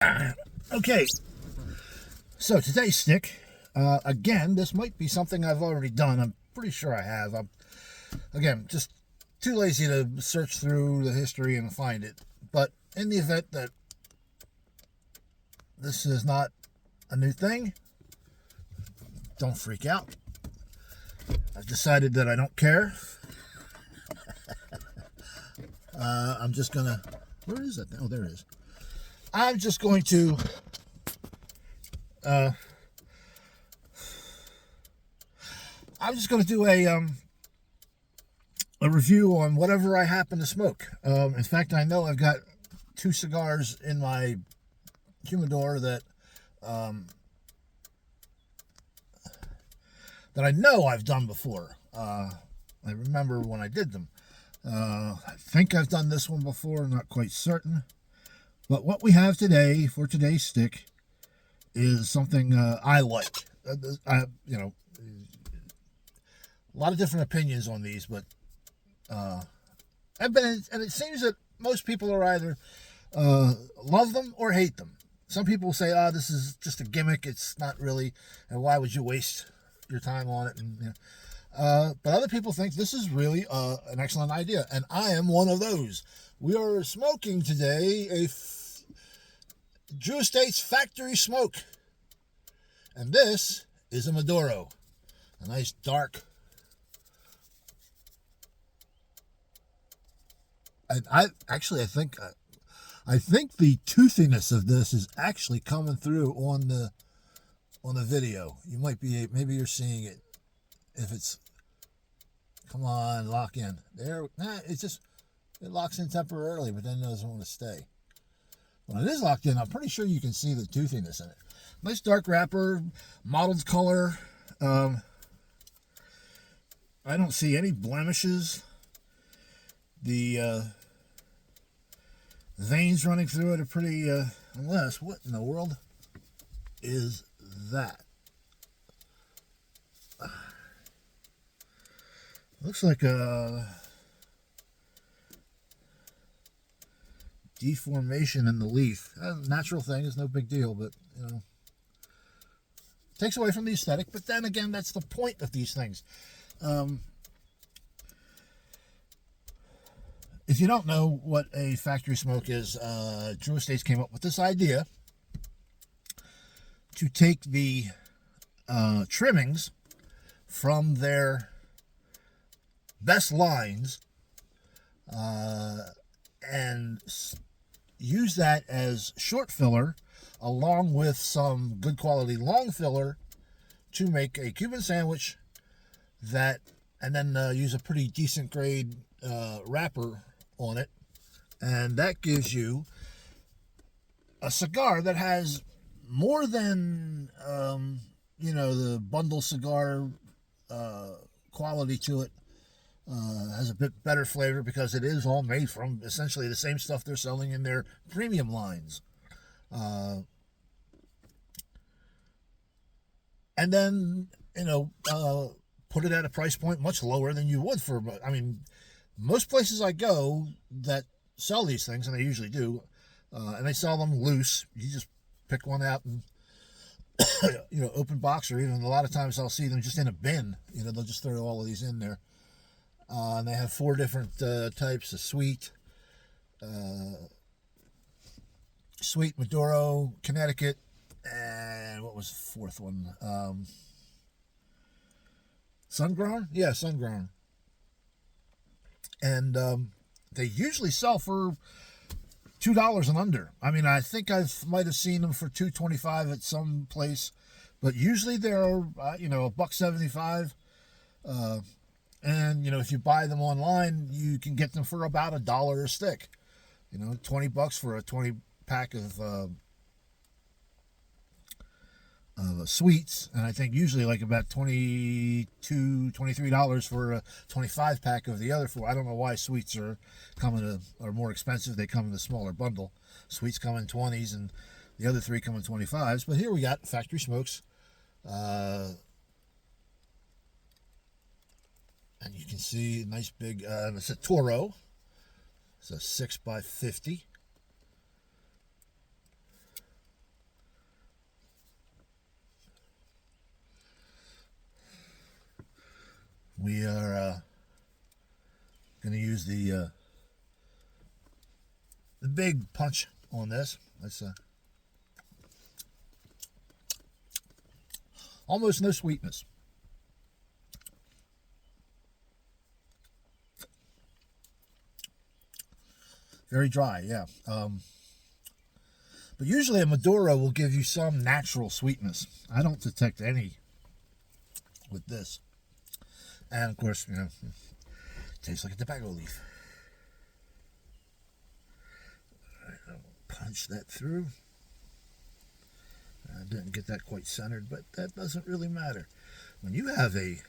Okay, so today's stick, again, this might be something I've already done. I'm pretty sure I have. I'm, again, just too lazy to search through the history and find it. But in the event that this is not a new thing, don't freak out. I've decided that I don't care. I'm just gonna. Where is that? Oh, there it is. I'm just going to. I'm just going to do a review on whatever I happen to smoke. In fact, I know I've got 2 cigars in my humidor that I know I've done before. I remember when I did them. I think I've done this one before, not quite certain. But what we have today for today's stick is something I like. A lot of different opinions on these, but and it seems that most people are either love them or hate them. Some people say, "Oh, this is just a gimmick. It's not really, and why would you waste your time on it?" And but other people think this is really an excellent idea, and I am one of those. We are smoking today a Drew Estates factory smoke, and this is a Maduro, a nice dark. And I think the toothiness of this is actually coming through on the video. Maybe you're seeing it. If it's, come on, lock in there. It locks in temporarily, but then doesn't want to stay. When it is locked in, I'm pretty sure you can see the toothiness in it. Nice dark wrapper, mottled color. I don't see any blemishes. The veins running through it are pretty, unless, what in the world is that? Looks like a deformation in the leaf. Natural thing, is no big deal, but, takes away from the aesthetic. But then again, that's the point of these things. If you don't know what a factory smoke is, Drew Estates came up with this idea to take the trimmings from their best lines and use that as short filler along with some good quality long filler to make a Cuban sandwich and then use a pretty decent grade wrapper on it, and that gives you a cigar that has more than the bundle cigar quality to it. Has a bit better flavor because it is all made from essentially the same stuff they're selling in their premium lines. And then, put it at a price point much lower than you would for, most places I go that sell these things, and they usually do, and they sell them loose. You just pick one out and, open box, or even a lot of times I'll see them just in a bin. They'll just throw all of these in there. And they have 4 different types of sweet, Maduro, Connecticut, and what was the 4th one? Sun-grown? Yeah, sun-grown. And they usually sell for $2 and under. I think I might have seen them for $2.25 at some place, but usually they're $1.75. And if you buy them online, you can get them for about $1 a stick. $20 for a 20 pack of sweets, and I think usually like about $22, $23 for a 25 pack of the other 4. I don't know why sweets are more expensive. They come in a smaller bundle. Sweets come in 20s, and the other 3 come in 25s. But here we got factory smokes. And you can see a nice big, it's a Toro. It's a 6x50. We are going to use the big punch on this. Let's almost no sweetness. Very dry, yeah. But usually a Maduro will give you some natural sweetness. I don't detect any with this. And of course, you know, it tastes like a tobacco leaf. All right, I'll punch that through. I didn't get that quite centered, but that doesn't really matter. When you have a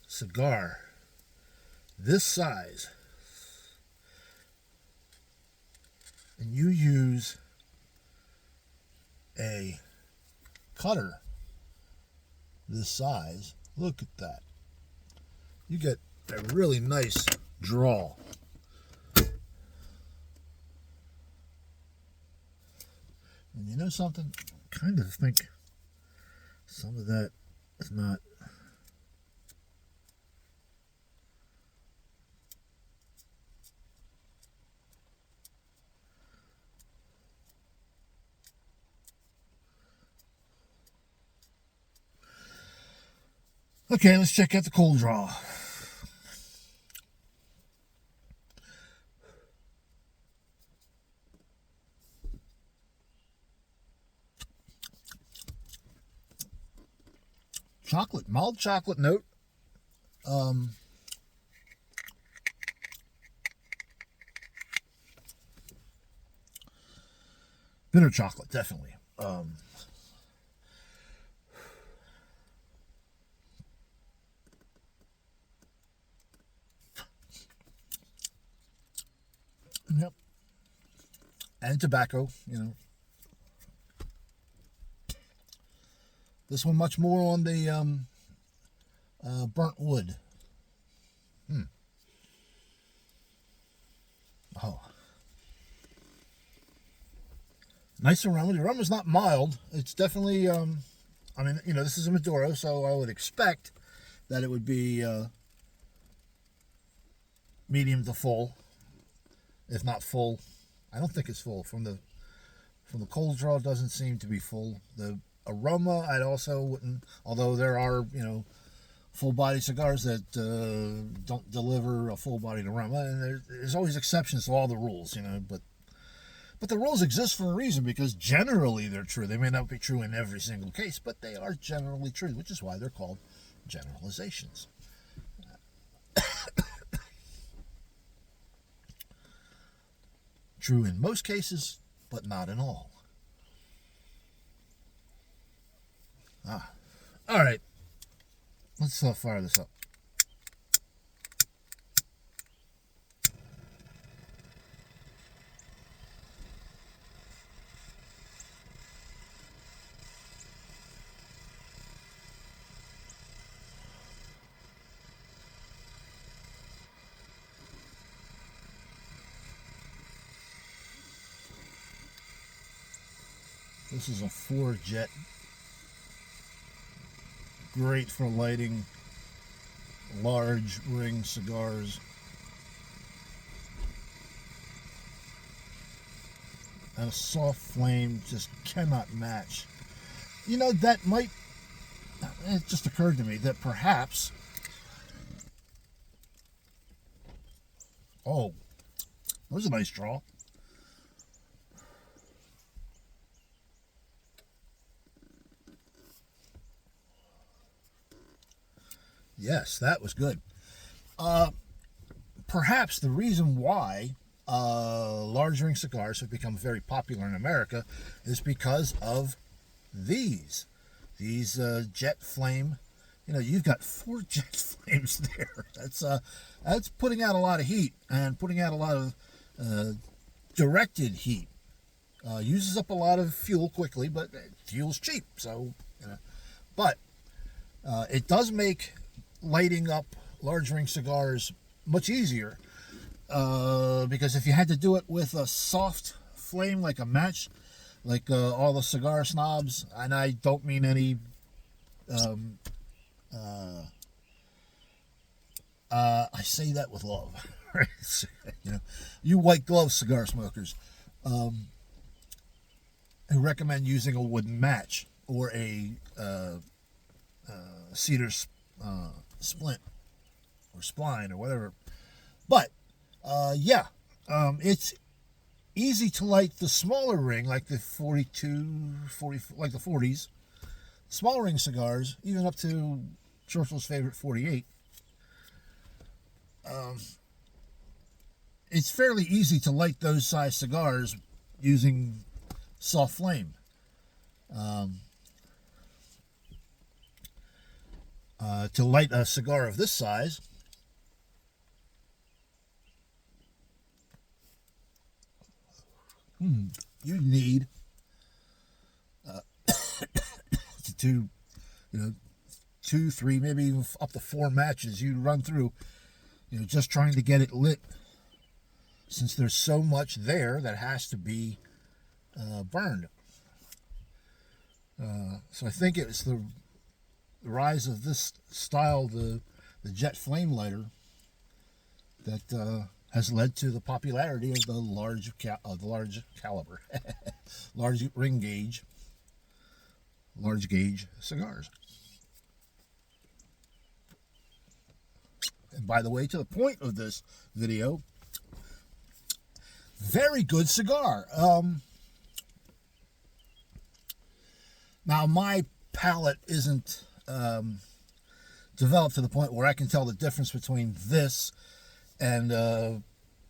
cigar this size, and you use a cutter this size, look at that. You get a really nice draw. And you know something? I kind of think some of that is not. Okay, let's check out the cold draw. Chocolate, mild chocolate note. Bitter chocolate, definitely. Yep. And tobacco, you know. This one much more on the burnt wood. Oh. Nice aroma. The aroma's not mild. It's definitely, I mean, you know, this is a Maduro, so I would expect that it would be medium to full, if not full. I don't think it's full. From the cold draw, it doesn't seem to be full. The aroma, I also wouldn't, although there are, you know, full-body cigars that don't deliver a full-bodied aroma, and there's always exceptions to all the rules, you know, but the rules exist for a reason, because generally they're true. They may not be true in every single case, but they are generally true, which is why they're called generalizations. True in most cases, but not in all. All right. Let's fire this up. This is a 4-jet. Great for lighting large ring cigars. And a soft flame just cannot match. You know, that might, it just occurred to me that perhaps, oh, that was a nice draw. Yes, that was good. Perhaps the reason why large ring cigars have become very popular in America is because of these jet flame. You know, you've got 4 jet flames there. That's putting out a lot of heat, and putting out a lot of directed heat. Uses up a lot of fuel quickly, but fuel's cheap, so but it does make lighting up large ring cigars much easier, because if you had to do it with a soft flame like a match, like all the cigar snobs, and I don't mean any I say that with love. Right? You know, you white glove cigar smokers who recommend using a wooden match or a cedar splint or spline or whatever. But yeah, it's easy to light the smaller ring, like the 40, like the 40s, small ring cigars, even up to Churchill's favorite 48. It's fairly easy to light those size cigars using soft flame. To light a cigar of this size, you need to, you know, 2, 3, maybe even up to 4 matches you run through, you know, just trying to get it lit, since there's so much there that has to be burned. So I think it's the rise of this style, the jet flame lighter, that has led to the popularity of the large caliber, large ring gauge, large gauge cigars. And by the way, to the point of this video, very good cigar. Now, my palate isn't developed to the point where I can tell the difference between this and a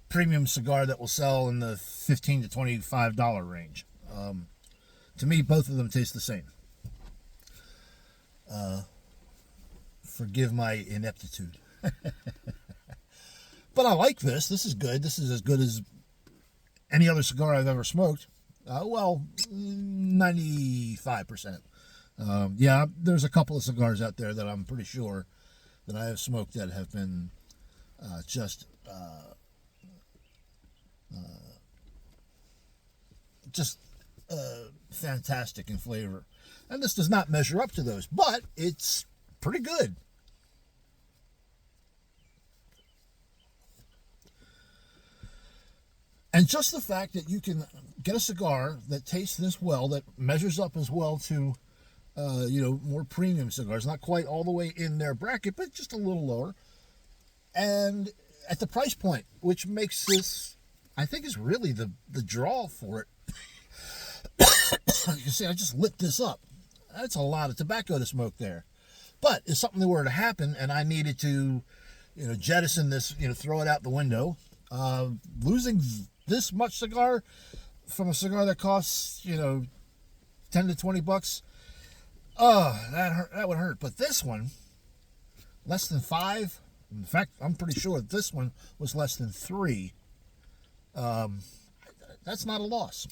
premium cigar that will sell in the $15 to $25 range. To me, both of them taste the same. Forgive my ineptitude. But I like this. This is good. This is as good as any other cigar I've ever smoked. Well, 95%. Yeah, there's a couple of cigars out there that I'm pretty sure that I have smoked that have been just fantastic in flavor. And this does not measure up to those, but it's pretty good. And just the fact that you can get a cigar that tastes this well, that measures up as well to, more premium cigars, not quite all the way in their bracket, but just a little lower, and at the price point, which makes this, I think, is really the draw for it. You see, I just lit this up. That's a lot of tobacco to smoke there. But if something were to happen and I needed to, jettison this, throw it out the window, losing this much cigar from a cigar that costs, $10 to $20, that would hurt. But this one, less than 5. In fact, I'm pretty sure this one was less than 3. That's not a loss.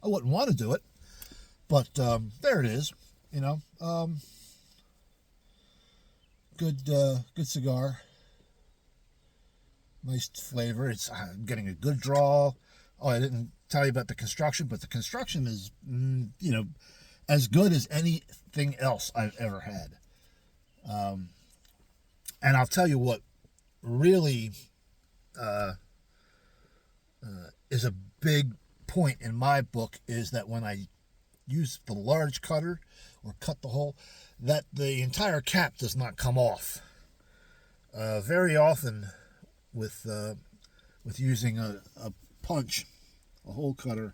I wouldn't want to do it, but there it is. Good cigar. Nice flavor. It's getting a good draw. Oh, I didn't tell you about the construction, but the construction is, as good as anything else I've ever had. And I'll tell you what really is a big point in my book is that when I use the large cutter or cut the hole, that the entire cap does not come off. Very often with using a punch, a hole cutter,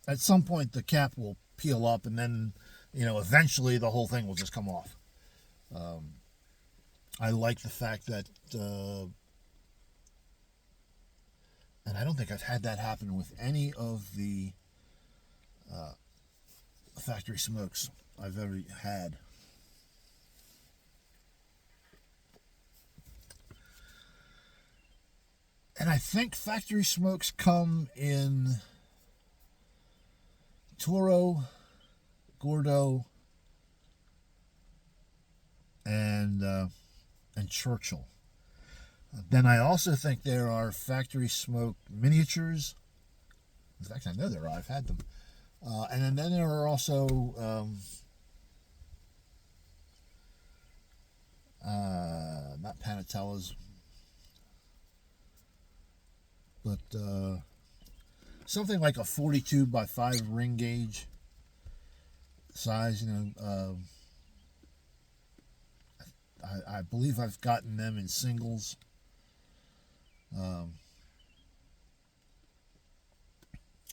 at some point the cap will peel up, and then eventually the whole thing will just come off. I like the fact that and I don't think I've had that happen with any of the factory smokes I've ever had. And I think factory smokes come in Toro, Gordo, and Churchill. Then I also think there are factory smoke miniatures, In fact, I know there are. I've had them. And then there are also not Panatellas, but something like a 42 by 5 ring gauge size. I believe I've gotten them in singles.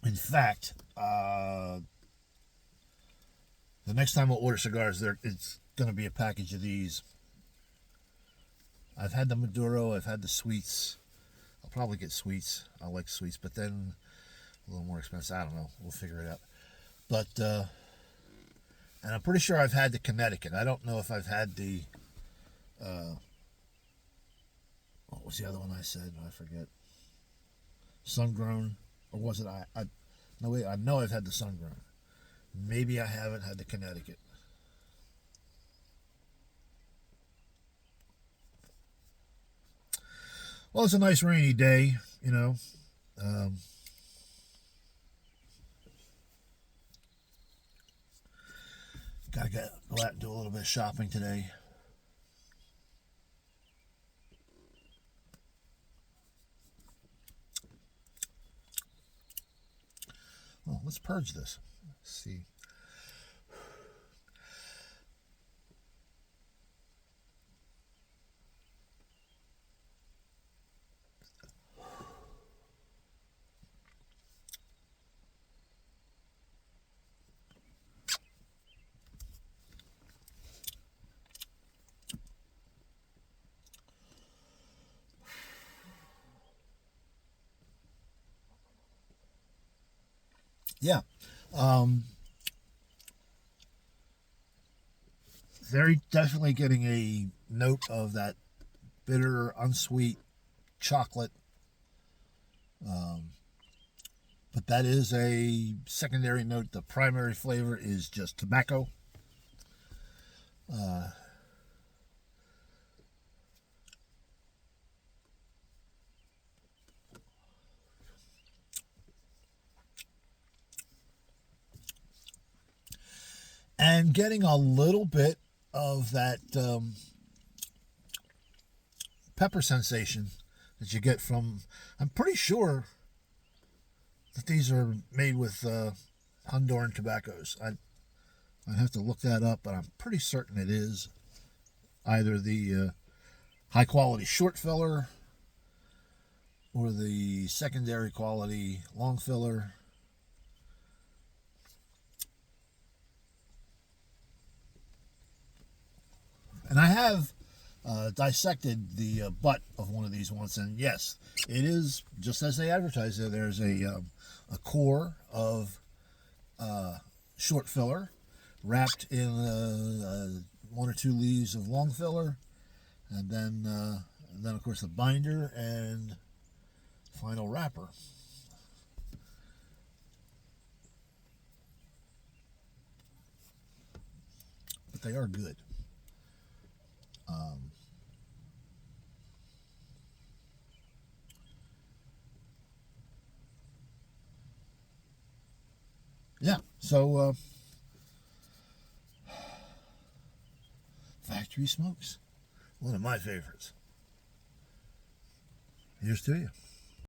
In fact, the next time I'll order cigars, it's going to be a package of these. I've had the Maduro, I've had the sweets. I'll probably get sweets. I like sweets, but then a little more expensive. I don't know. We'll figure it out. But, and I'm pretty sure I've had the Connecticut. I don't know if I've had the, what was the other one I said? I forget. Sun-grown. Or was it no, wait, I know I've had the sun-grown. Maybe I haven't had the Connecticut. Well, it's a nice rainy day, Gotta go out and do a little bit of shopping today. Well, let's purge this. Let's see. Yeah. Very definitely getting a note of that bitter, unsweet chocolate. But that is a secondary note. The primary flavor is just tobacco. And getting a little bit of that pepper sensation that you get from, I'm pretty sure that these are made with Honduran tobaccos. I'd have to look that up, but I'm pretty certain it is either the high quality short filler or the secondary quality long filler. And I have dissected the butt of one of these once, and yes, it is just as they advertise there. There's a core of short filler wrapped in one or two leaves of long filler, and then of course the binder and final wrapper. But they are good. Yeah, so Factory Smokes, one of my favorites. Here's to you.